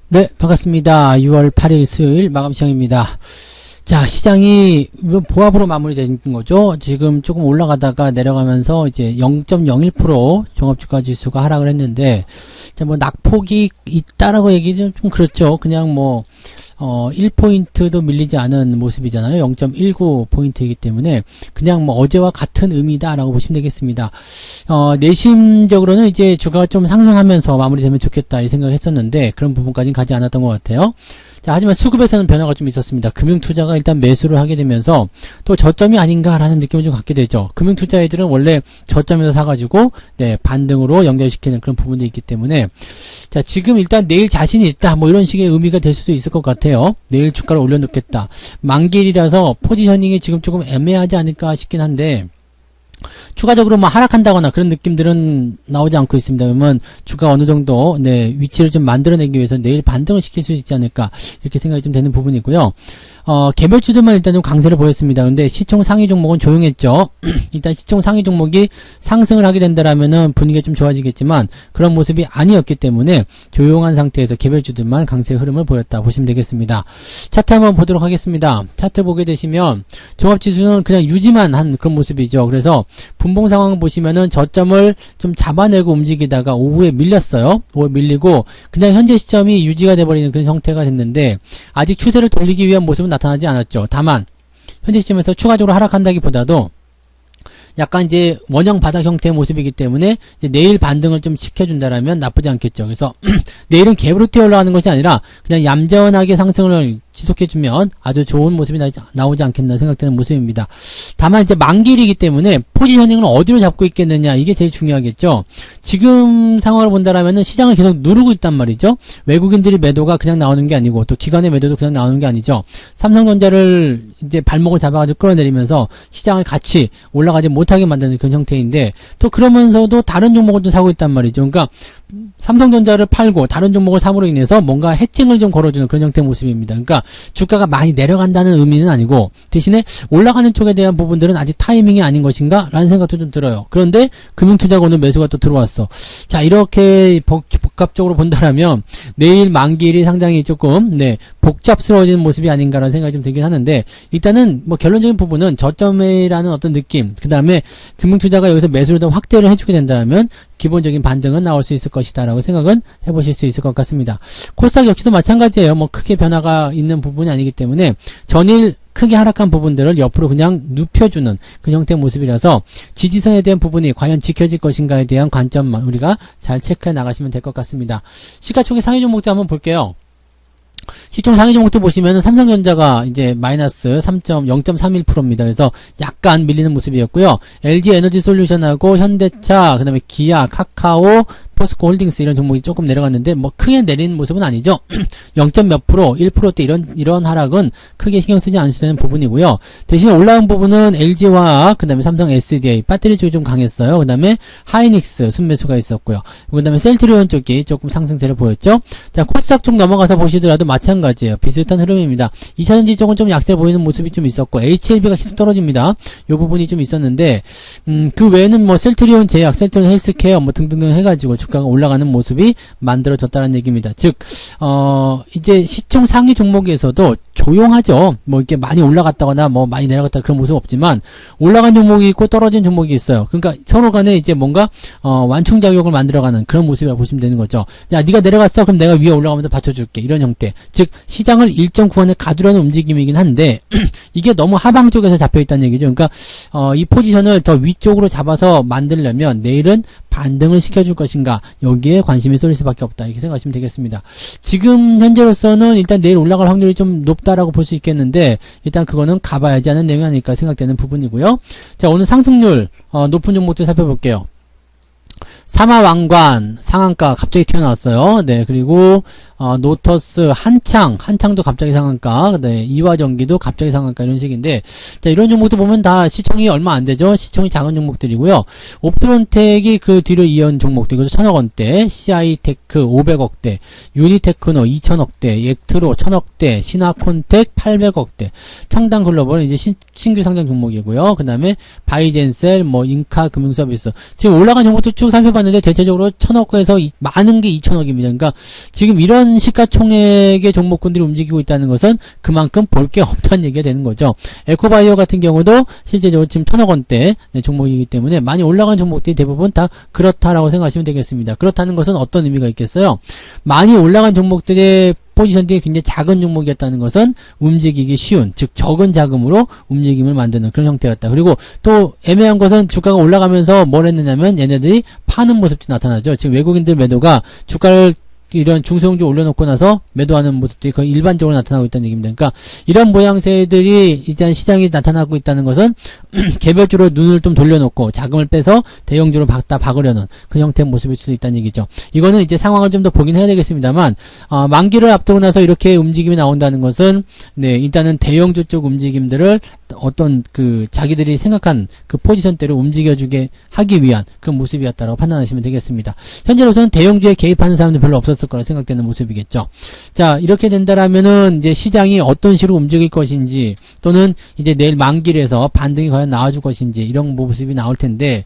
네, 반갑습니다. 6월 8일 수요일 마감 시장입니다. 자, 시장이 보합으로 마무리된 거죠. 지금 조금 올라가다가 내려가면서 이제 0.01% 종합주가 지수가 하락을 했는데, 자, 뭐 낙폭이 있다라고 얘기는 좀 그렇죠. 그냥 뭐 1포인트도 밀리지 않은 모습이잖아요. 0.19포인트이기 때문에 그냥 뭐 어제와 같은 의미다라고 보시면 되겠습니다. 내심적으로는 이제 주가가 좀 상승하면서 마무리되면 좋겠다 이 생각을 했었는데 그런 부분까지는 가지 않았던 것 같아요. 자, 하지만 수급에서는 변화가 좀 있었습니다. 금융투자가 일단 매수를 하게 되면서 또 저점이 아닌가라는 느낌을 좀 갖게 되죠. 금융투자애들은 원래 저점에서 사가지고 네, 반등으로 연결시키는 그런 부분이 있기 때문에 자, 지금 일단 내일 자신이 있다 뭐 이런 식의 의미가 될 수도 있을 것 같아요. 내일 주가를 올려놓겠다. 만기일이라서 포지셔닝이 지금 조금 애매하지 않을까 싶긴 한데 추가적으로 뭐 하락한다거나 그런 느낌들은 나오지 않고 있습니다. 그러면 주가 어느 정도 네, 위치를 좀 만들어내기 위해서 내일 반등을 시킬 수 있지 않을까 이렇게 생각이 좀 되는 부분이고요. 개별주들만 일단 좀 강세를 보였습니다. 근데 시총 상위 종목은 조용했죠. 일단 시총 상위 종목이 상승을 하게 된다라면은 분위기가 좀 좋아지겠지만 그런 모습이 아니었기 때문에 조용한 상태에서 개별주들만 강세 흐름을 보였다 보시면 되겠습니다. 차트 한번 보도록 하겠습니다. 차트 보게 되시면 종합지수는 그냥 유지만 한 그런 모습이죠. 그래서 분봉 상황 보시면은 저점을 좀 잡아내고 움직이다가 오후에 밀렸어요. 오후에 밀리고 그냥 현재 시점이 유지가 돼버리는 그런 형태가 됐는데 아직 추세를 돌리기 위한 모습은 나타나지 않았죠. 다만 현재 시점에서 추가적으로 하락한다기보다도 약간 이제 원형 바닥 형태의 모습이기 때문에 이제 내일 반등을 좀 시켜준다라면 나쁘지 않겠죠. 그래서 내일은 갭으로 뛰어 올라가는 것이 아니라 그냥 얌전하게 상승을 지속해주면 아주 좋은 모습이 나오지 않겠나 생각되는 모습입니다. 다만 이제 만기일이기 때문에 포지셔닝을 어디로 잡고 있겠느냐 이게 제일 중요하겠죠. 지금 상황을 본다라면은 시장을 계속 누르고 있단 말이죠. 외국인들이 매도가 그냥 나오는 게 아니고 또 기관의 매도도 그냥 나오는 게 아니죠. 삼성전자를 이제 발목을 잡아가지고 끌어내리면서 시장을 같이 올라가지 못하게 만드는 그런 형태인데 또 그러면서도 다른 종목을 또 사고 있단 말이죠. 그러니까 삼성전자를 팔고 다른 종목을 삼으로 인해서 뭔가 해칭을 좀 걸어주는 그런 형태의 모습입니다. 그러니까 주가가 많이 내려간다는 의미는 아니고 대신에 올라가는 쪽에 대한 부분들은 아직 타이밍이 아닌 것인가 라는 생각도 좀 들어요. 그런데 금융투자가 오늘 매수가 또 들어왔어. 자, 이렇게 복합적으로 본다라면 내일 만기일이 상당히 조금 네, 복잡스러워지는 모습이 아닌가라는 생각이 좀 들긴 하는데 일단은 뭐 결론적인 부분은 저점이라는 어떤 느낌 그 다음에 금융투자가 여기서 매수를 더 확대를 해주게 된다면 기본적인 반등은 나올 수 있을 것이다 라고 생각은 해보실 수 있을 것 같습니다. 코스닥 역시도 마찬가지예요. 뭐 크게 변화가 있는 부분이 아니기 때문에 전일 크게 하락한 부분들을 옆으로 그냥 눕혀주는 그 형태의 모습이라서 지지선에 대한 부분이 과연 지켜질 것인가에 대한 관점만 우리가 잘 체크해 나가시면 될 것 같습니다. 시가총액 상위 종목도 한번 볼게요. 시총 상위 종목도 보시면은 삼성전자가 이제 마이너스 0.31%입니다. 그래서 약간 밀리는 모습이었고요. LG 에너지 솔루션하고 현대차, 그 다음에 기아, 카카오, 포스코 홀딩스 이런 종목이 조금 내려갔는데 뭐 크게 내리는 모습은 아니죠. 0. 몇 프로, 1%대 이런 하락은 크게 신경 쓰지 않으시는 부분이고요. 대신에 올라온 부분은 LG화학, 그 다음에 삼성 SDA, 배터리 쪽이 좀 강했어요. 그 다음에 하이닉스 순매수가 있었고요. 그 다음에 셀트리온 쪽이 조금 상승세를 보였죠. 자, 코스닥 쪽 넘어가서 보시더라도 마찬가지예요. 비슷한 흐름입니다. 2차전지 쪽은 좀 약세 보이는 모습이 좀 있었고 HLB가 계속 떨어집니다. 이 부분이 좀 있었는데 그 외에는 뭐 셀트리온 제약, 셀트리온 헬스케어 뭐 등등 해가지고 주가가 올라가는 모습이 만들어졌다는 얘기입니다. 즉, 이제 시총 상위 종목에서도 조용하죠. 뭐 이렇게 많이 올라갔다거나 뭐 많이 내려갔다 그런 모습 없지만 올라간 종목이 있고 떨어진 종목이 있어요. 그러니까 서로 간에 이제 뭔가 완충작용을 만들어가는 그런 모습이라고 보시면 되는 거죠. 야, 네가 내려갔어? 그럼 내가 위에 올라가면서 받쳐줄게. 이런 형태. 즉, 시장을 일정 구간에 가두려는 움직임이긴 한데 이게 너무 하방 쪽에서 잡혀있다는 얘기죠. 그러니까 이 포지션을 더 위쪽으로 잡아서 만들려면 내일은 반등을 시켜줄 것인가 여기에 관심이 쏠릴 수밖에 없다 이렇게 생각하시면 되겠습니다. 지금 현재로서는 일단 내일 올라갈 확률이 좀 높다라고 볼 수 있겠는데 일단 그거는 가봐야지 하는 내용이 아닐까 생각되는 부분이고요. 자, 오늘 상승률 높은 종목들 살펴볼게요. 사마왕관 상한가 갑자기 튀어나왔어요. 네, 그리고 노터스 한창도 갑자기 상한가, 네, 이화전기도 갑자기 상한가 이런 식인데, 자, 이런 종목도 보면 다 시총이 얼마 안 되죠. 시총이 작은 종목들이고요. 옵트론텍이 그 뒤로 이은 종목들, 이것도 1000억원대, CI테크 500억대, 유니테크노 2000억대, 엑트로 1000억대, 신화콘텍 800억대, 청담글로벌은 이제 신규 상장 종목이고요. 그 다음에 바이젠셀, 인카금융서비스. 지금 올라간 종목도 쭉 살펴봤는데, 대체적으로 1000억에서 많은 게 2000억입니다. 그러니까 지금 이런 시가총액의 종목군들이 움직이고 있다는 것은 그만큼 볼 게 없다는 얘기가 되는 거죠. 에코바이오 같은 경우도 실제적으로 지금 1000억원대 종목이기 때문에 많이 올라간 종목들이 대부분 다 그렇다라고 생각하시면 되겠습니다. 그렇다는 것은 어떤 의미가 있겠어요? 많이 올라간 종목들의 포지션들이 굉장히 작은 종목이었다는 것은 움직이기 쉬운, 즉 적은 자금으로 움직임을 만드는 그런 형태였다. 그리고 또 애매한 것은 주가가 올라가면서 뭘 했느냐면 얘네들이 파는 모습이 나타나죠. 지금 외국인들 매도가 주가를 이런 중소형주 올려놓고 나서 매도하는 모습들이 거의 일반적으로 나타나고 있다는 얘기입니다. 그러니까 이런 모양새들이 일단 시장에 나타나고 있다는 것은 개별주로 눈을 좀 돌려놓고 자금을 빼서 대형주로 박으려는 그 형태의 모습일 수도 있다는 얘기죠. 이거는 이제 상황을 좀 더 보긴 해야 되겠습니다만 만기를 앞두고 나서 이렇게 움직임이 나온다는 것은 네, 일단은 대형주 쪽 움직임들을 어떤 그 자기들이 생각한 그 포지션대로 움직여주게 하기 위한 그런 모습이었다라고 판단하시면 되겠습니다. 현재로서는 대형주에 개입하는 사람들 별로 없었을 거라 생각되는 모습이겠죠. 자, 이렇게 된다라면은 이제 시장이 어떤 식으로 움직일 것인지 또는 이제 내일 만기에서 반등이 과연 나와줄 것인지 이런 모습이 나올 텐데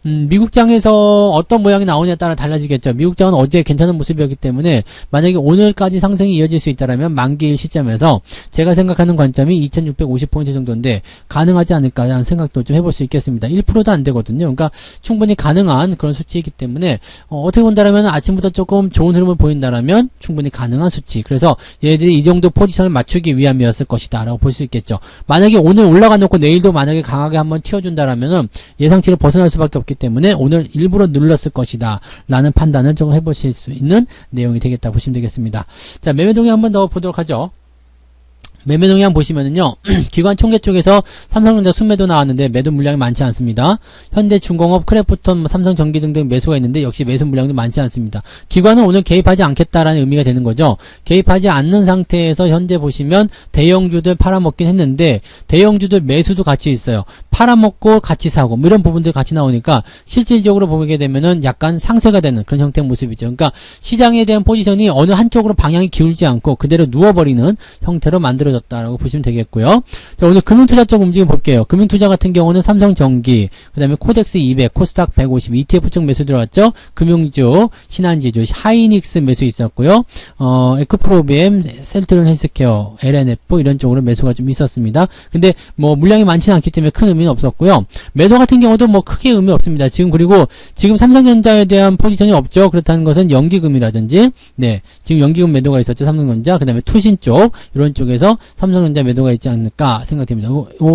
미국장에서 어떤 모양이 나오냐에 따라 달라지겠죠. 미국장은 어제 괜찮은 모습이었기 때문에 만약에 오늘까지 상승이 이어질 수 있다라면 만기일 시점에서 제가 생각하는 관점이 2650포인트 정도인데 가능하지 않을까라는 생각도 좀 해볼 수 있겠습니다. 1%도 안 되거든요. 그러니까 충분히 가능한 그런 수치이기 때문에 어떻게 본다라면 아침부터 조금 좋은 흐름을 보인다라면 충분히 가능한 수치. 그래서 얘들이 이 정도 포지션을 맞추기 위함이었을 것이다 라고 볼 수 있겠죠. 만약에 오늘 올라가 놓고 내일도 만약에 강하게 한번 튀어준다라면은 예상치를 벗어날 수밖에 없기 때문에 오늘 일부러 눌렀을 것이다 라는 판단을 좀 해보실 수 있는 내용이 되겠다 보시면 되겠습니다. 자, 매매 동향 한번 더 보도록 하죠. 매매 동향 보시면은요, 기관 총계 쪽에서 삼성전자 순매도 나왔는데 매도 물량이 많지 않습니다. 현대중공업, 크래프톤, 삼성전기 등등 매수가 있는데 역시 매수 물량도 많지 않습니다. 기관은 오늘 개입하지 않겠다라는 의미가 되는 거죠. 개입하지 않는 상태에서 현재 보시면 대형주들 팔아먹긴 했는데 대형주들 매수도 같이 있어요. 팔아먹고 같이 사고 뭐 이런 부분들 같이 나오니까 실질적으로 보게 되면은 약간 상쇄가 되는 그런 형태의 모습이죠. 그러니까 시장에 대한 포지션이 어느 한쪽으로 방향이 기울지 않고 그대로 누워버리는 형태로 만들어졌다라고 보시면 되겠고요. 자, 오늘 금융투자 쪽 움직임 볼게요. 금융투자 같은 경우는 삼성전기, 그 다음에 코덱스 200, 코스닥 150, ETF 쪽 매수 들어왔죠. 금융주, 신한지주, 하이닉스 매수 있었고요. 에크프로비엠, 셀트론 헬스케어, LNF 이런 쪽으로 매수가 좀 있었습니다. 근데 뭐 물량이 많지는 않기 때문에 큰 의미는 없었고요. 매도 같은 경우도 뭐 크게 의미 없습니다. 그리고 지금 삼성전자에 대한 포지션이 없죠. 그렇다는 것은 연기금이라든지, 네, 지금 연기금 매도가 있었죠. 삼성전자, 그 다음에 투신 쪽, 이런 쪽에서 삼성전자 매도가 있지 않을까 생각됩니다.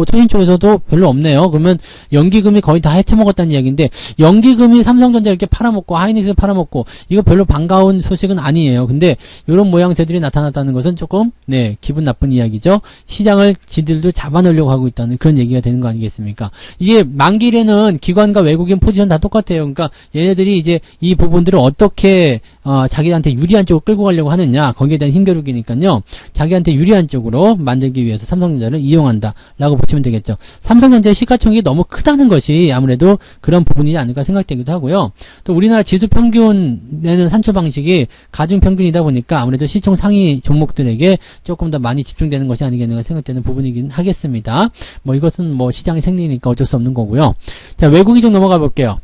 투신 쪽에서도 별로 없네요. 그러면 연기금이 거의 다 헤쳐먹었다는 이야기인데, 연기금이 삼성전자 이렇게 팔아먹고, 하이닉스 팔아먹고, 이거 별로 반가운 소식은 아니에요. 근데, 이런 모양새들이 나타났다는 것은 조금, 네, 기분 나쁜 이야기죠. 시장을 지들도 잡아놓으려고 하고 있다는 그런 얘기가 되는 거 아니겠습니까? 이게 만기에는 기관과 외국인 포지션 다 똑같아요. 그러니까 얘네들이 이제 이 부분들을 어떻게 자기한테 유리한 쪽으로 끌고 가려고 하느냐, 거기에 대한 힘겨루기니까요. 자기한테 유리한 쪽으로 만들기 위해서 삼성전자를 이용한다라고 보시면 되겠죠. 삼성전자의 시가총액이 너무 크다는 것이 아무래도 그런 부분이지 않을까 생각되기도 하고요. 또 우리나라 지수 평균 내는 산출 방식이 가중 평균이다 보니까 아무래도 시총 상위 종목들에게 조금 더 많이 집중되는 것이 아니겠는가 생각되는 부분이긴 하겠습니다. 뭐 이것은 뭐 시장의 생리니까 어쩔 수 없는 거고요. 자, 외국인 좀 넘어가 볼게요.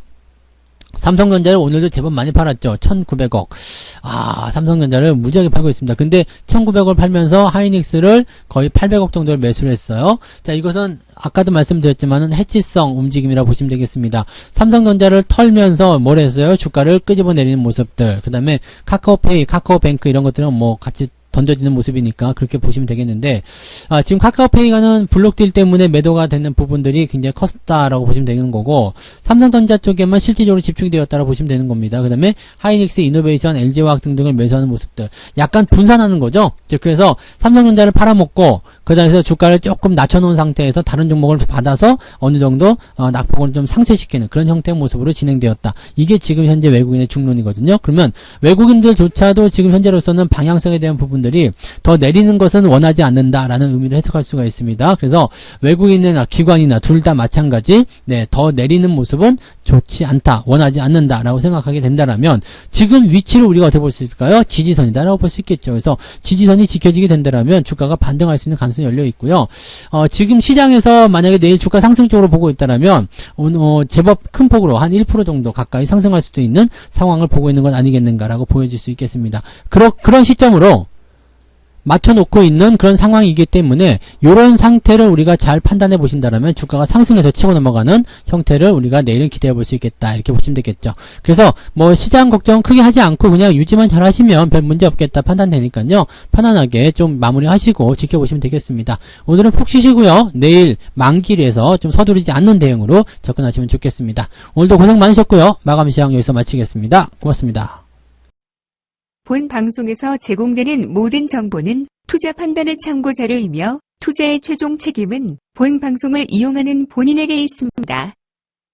삼성전자를 오늘도 제법 많이 팔았죠. 1900억. 삼성전자를 무지하게 팔고 있습니다. 근데 1900억을 팔면서 하이닉스를 거의 800억 정도를 매수를 했어요. 자, 이것은 아까도 말씀드렸지만은 해치성 움직임이라고 보시면 되겠습니다. 삼성전자를 털면서 뭘 했어요? 주가를 끄집어 내리는 모습들. 그 다음에 카카오페이, 카카오뱅크 이런 것들은 뭐 같이 던져지는 모습이니까 그렇게 보시면 되겠는데, 지금 카카오페이가는 블록딜 때문에 매도가 되는 부분들이 굉장히 컸다라고 보시면 되는 거고, 삼성전자 쪽에만 실질적으로 집중이 되었다라고 보시면 되는 겁니다. 그 다음에 하이닉스, 이노베이션, LG화학 등등을 매수하는 모습들. 약간 분산하는 거죠. 그래서 삼성전자를 팔아먹고, 그 그다음에 주가를 조금 낮춰놓은 상태에서 다른 종목을 받아서 어느 정도 낙폭을 좀 상쇄시키는 그런 형태의 모습으로 진행되었다. 이게 지금 현재 외국인의 중론이거든요. 그러면 외국인들조차도 지금 현재로서는 방향성에 대한 부분들이 더 내리는 것은 원하지 않는다라는 의미를 해석할 수가 있습니다. 그래서 외국인이나 기관이나 둘 다 마찬가지, 네, 더 내리는 모습은 좋지 않다, 원하지 않는다라고 생각하게 된다라면 지금 위치를 우리가 어떻게 볼 수 있을까요? 지지선이다라고 볼 수 있겠죠. 그래서 지지선이 지켜지게 된다라면 주가가 반등할 수 있는 가능성이 열려 있고요. 지금 시장에서 만약에 내일 주가 상승 쪽으로 보고 있다라면 제법 큰 폭으로 한 1% 정도 가까이 상승할 수도 있는 상황을 보고 있는 건 아니겠는가라고 보여질 수 있겠습니다. 그런 시점으로 맞춰놓고 있는 그런 상황이기 때문에 이런 상태를 우리가 잘 판단해 보신다면 주가가 상승해서 치고 넘어가는 형태를 우리가 내일은 기대해 볼 수 있겠다, 이렇게 보시면 되겠죠. 그래서 뭐 시장 걱정 크게 하지 않고 그냥 유지만 잘 하시면 별 문제 없겠다 판단되니까요, 편안하게 좀 마무리 하시고 지켜보시면 되겠습니다. 오늘은 푹 쉬시고요, 내일 만기일에서 좀 서두르지 않는 대응으로 접근하시면 좋겠습니다. 오늘도 고생 많으셨고요, 마감 시장 여기서 마치겠습니다. 고맙습니다. 본 방송에서 제공되는 모든 정보는 투자 판단의 참고 자료이며 투자의 최종 책임은 본 방송을 이용하는 본인에게 있습니다.